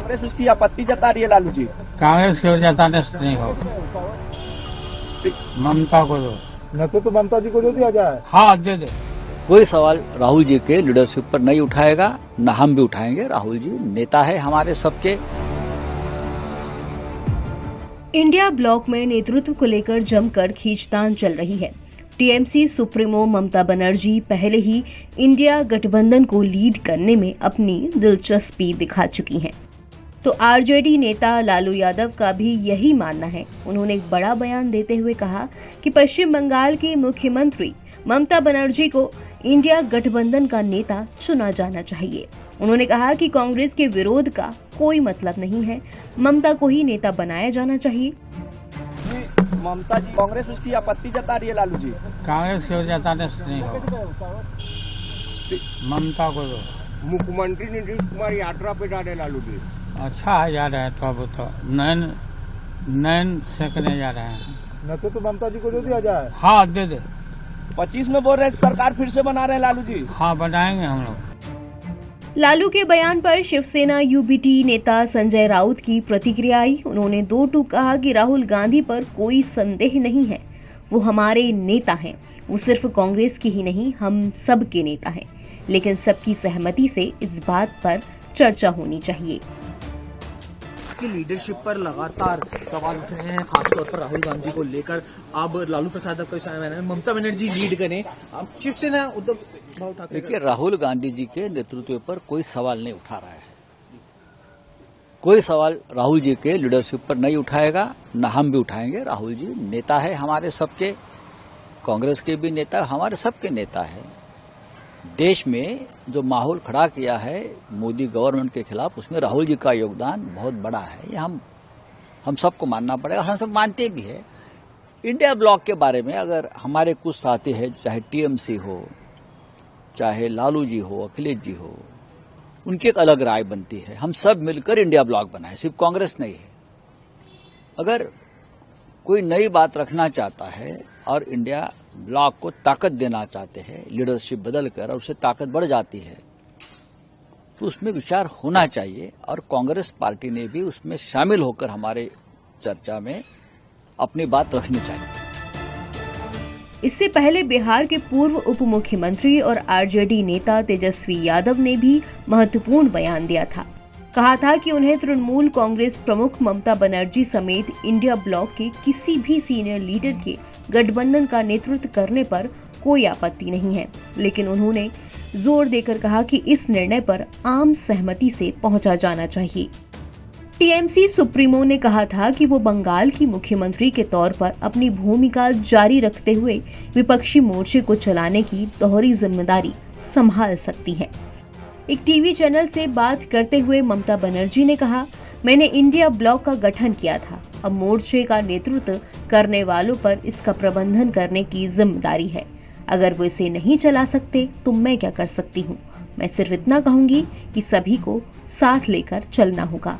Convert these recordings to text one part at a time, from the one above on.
कांग्रेस उसकी आपत्ति जता रही है लालू जी। कांग्रेस की वजह से नहीं होगा, ममता को दो। न तो ममता जी को जो दिया जाए। हाँ दे दे। कोई सवाल राहुल जी के लीडरशिप पर नहीं उठाएगा, न हम भी उठाएंगे। राहुल जी नेता है हमारे सबके। इंडिया ब्लॉक में नेतृत्व को लेकर जमकर खींचतान चल रही है। टीएमसी सुप्रीमो ममता बनर्जी पहले ही इंडिया गठबंधन को लीड करने में अपनी दिलचस्पी दिखा चुकी हैं। तो आरजेडी नेता लालू यादव का भी यही मानना है। उन्होंने एक बड़ा बयान देते हुए कहा कि पश्चिम बंगाल की मुख्यमंत्री ममता बनर्जी को इंडिया गठबंधन का नेता चुना जाना चाहिए। उन्होंने कहा कि कांग्रेस के विरोध का कोई मतलब नहीं है, ममता को ही नेता बनाया जाना चाहिए। ममता जी कांग्रेस उसकी आपत्ति जता रही है लालू जी। कांग्रेस की वजह से नहीं होगा, ममता को दो। मुख्यमंत्री नीतीश कुमार यात्रा पे जा रहे लालू जी। अच्छा है जा रहे हैं, तो अब तो नैन सेकने जा रहे हैं। न तो ममता जी को जो दिया जाए। हाँ दे दे। 25 में बोल रहे हैं सरकार फिर से बना रहे हैं लालू जी। हाँ बनाएंगे हम लोग। लालू के बयान पर शिवसेना यूबीटी नेता संजय राउत की प्रतिक्रिया आई। उन्होंने दो टूक कहा कि राहुल गांधी पर कोई संदेह नहीं है, वो हमारे नेता हैं। वो सिर्फ कांग्रेस के ही नहीं, हम सब के नेता हैं, लेकिन सबकी सहमति से इस बात पर चर्चा होनी चाहिए। की लीडरशिप पर लगातार सवाल उठ रहे हैं, खासतौर पर राहुल गांधी को लेकर। अब लालू प्रसाद का ममता बनर्जी लीड करें, अब शिवसेना उद्धव ठाकरे। देखिए, राहुल गांधी जी के नेतृत्व पर कोई सवाल नहीं उठा रहा है। कोई सवाल राहुल जी के लीडरशिप पर नहीं उठाएगा, न हम भी उठाएंगे। राहुल जी नेता है हमारे सबके, कांग्रेस के भी नेता, हमारे सबके नेता है। देश में जो माहौल खड़ा किया है मोदी गवर्नमेंट के खिलाफ, उसमें राहुल जी का योगदान बहुत बड़ा है। ये हम सबको मानना पड़ेगा, हम सब मानते भी है। इंडिया ब्लॉक के बारे में अगर हमारे कुछ साथी हैं, चाहे टीएमसी हो, चाहे लालू जी हो, अखिलेश जी हो, उनकी एक अलग राय बनती है। हम सब मिलकर इंडिया ब्लॉक बनाए, सिर्फ कांग्रेस नहीं है। अगर कोई नई बात रखना चाहता है और इंडिया ब्लॉक को ताकत देना चाहते हैं, लीडरशिप बदल कर, और उससे ताकत बढ़ जाती है, तो उसमें विचार होना चाहिए। और कांग्रेस पार्टी ने भी उसमें शामिल होकर हमारे चर्चा में अपनी बात रखनी चाहिए। इससे पहले बिहार के पूर्व उप मुख्यमंत्री और आरजेडी नेता तेजस्वी यादव ने भी महत्वपूर्ण बयान दिया था। कहा था कि उन्हें तृणमूल कांग्रेस प्रमुख ममता बनर्जी समेत इंडिया ब्लॉक के किसी भी सीनियर लीडर के गठबंधन का नेतृत्व करने पर कोई आपत्ति नहीं है, लेकिन उन्होंने जोर देकर कहा कि इस निर्णय पर आम सहमति से पहुंचा जाना चाहिए। टीएमसी सुप्रीमो ने कहा था कि वो बंगाल की मुख्यमंत्री के तौर पर अपनी भूमिका जारी रखते हुए विपक्षी मोर्चे को चलाने की दोहरी जिम्मेदारी संभाल सकती है। एक टीवी चैनल से बात करते हुए ममता बनर्जी ने कहा, मैंने इंडिया ब्लॉक का गठन किया था, अब मोर्चे का नेतृत्व करने वालों पर इसका प्रबंधन करने की जिम्मेदारी है। अगर वो इसे नहीं चला सकते तो मैं क्या कर सकती हूँ। मैं सिर्फ इतना कहूंगी कि सभी को साथ लेकर चलना होगा।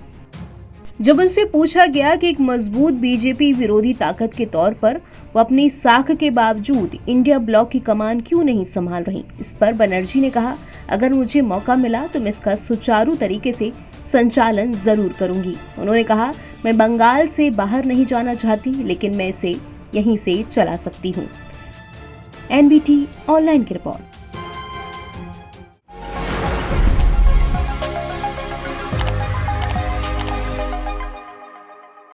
जब उनसे पूछा गया कि एक मजबूत बीजेपी विरोधी ताकत के तौर पर वो अपनी साख के बावजूद इंडिया ब्लॉक की कमान क्यों नहीं संभाल रही, इस पर बनर्जी ने कहा, अगर मुझे मौका मिला तो मैं इसका सुचारू तरीके से संचालन जरूर करूंगी। उन्होंने कहा, मैं बंगाल से बाहर नहीं जाना चाहती, लेकिन मैं इसे यहीं से चला सकती हूँ। एनबीटी ऑनलाइन की रिपोर्ट।